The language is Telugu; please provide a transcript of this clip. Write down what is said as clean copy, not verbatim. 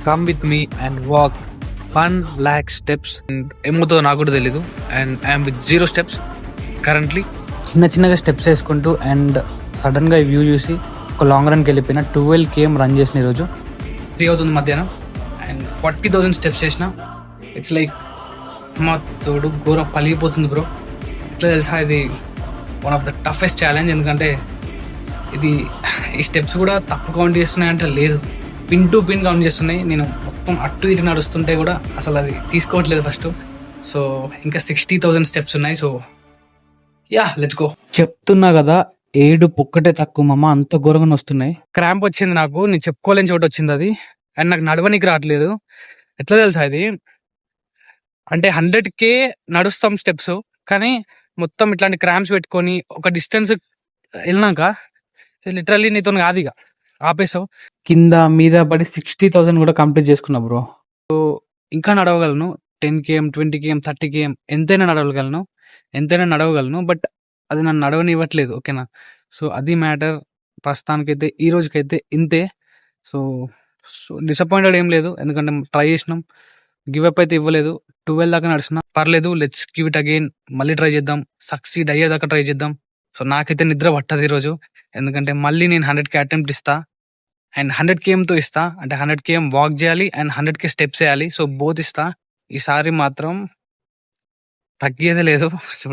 Come with me and walk 1 lakh steps. ఏమవుతుందో నాకు కూడా తెలీదు. And I'm with 0 steps currently. చిన్నగా స్టెప్స్ వేసుకుంటూ అండ్ సడన్గా ఈ వ్యూ చూసి ఒక లాంగ్ రన్కి వెళ్ళిపోయిన 12 km రన్ చేసిన ఈరోజు. 3 అవుతుంది మధ్యాహ్నం అండ్ 40,000 steps చేసిన. ఇట్స్ లైక్ మా తోడు ఘోర పలిగిపోతుంది బ్రో. ఇట్లా తెలుసా, ఇది one of the toughest challenge. ఎందుకంటే ఇది ఈ స్టెప్స్ కూడా తప్పు కౌంట్ చేస్తున్నాయి అంటే లేదు, పిన్ టు పిన్ కౌంట్ చేస్తున్నాయి. నేను మొత్తం అటు ఇటు నడుస్తుంటే కూడా అసలు అది తీసుకోవట్లేదు ఫస్ట్. సో ఇంకా 60,000 steps ఉన్నాయి. So yeah, let's go. చెప్తున్నా కదా, 7 పొక్కటే తక్కువ మామ, అంత ఘోరంగా వస్తున్నాయి. క్రాంప్ వచ్చింది నాకు, నేను చెప్పుకోలేని చోటు వచ్చింది అది. అండ్ నాకు నడవనికి రావట్లేదు. ఎట్లా తెలుసా ఇది, అంటే 100K నడుస్తాం స్టెప్స్, కానీ మొత్తం ఇట్లాంటి క్రాంప్స్ పెట్టుకొని ఒక డిస్టెన్స్ వెళ్ళినాక లిటరల్లీ నీతో కాదు, ఇక ఆపేసావు. కింద మీద పడి 60,000 కూడా కంప్లీట్ చేసుకున్నా బ్రో. సో ఇంకా నడవగలను. 10 km 20 km 30 km ఎంతైనా నడవగలను. బట్ అది నన్ను నడవనివ్వట్లేదు. ఓకేనా? సో అది మ్యాటర్. ప్రస్తుతానికైతే ఈ రోజుకైతే ఇంతే. సో డిసప్పాయింటెడ్ ఏం లేదు, ఎందుకంటే ట్రై చేసినాం, గివ్ అప్ అయితే ఇవ్వలేదు. 12 దాకా నడిచిన పర్లేదు, లెట్స్ గివ్ ఇట్ అగైన్. మళ్ళీ ట్రై చేద్దాం, సక్సీడ్ అయ్యేదాకా ట్రై చేద్దాం. సో నాకైతే నిద్ర పట్టదు ఈరోజు, ఎందుకంటే మళ్ళీ నేను 100K అటెంప్ట్ ఇస్తా అండ్ 100 kmతో ఇస్తా. అంటే 100 km వాక్ చేయాలి అండ్ 100K స్టెప్స్ వేయాలి. సో బోత్ ఇస్తా. ఈసారి మాత్రం తగ్గేదే లేదు. సో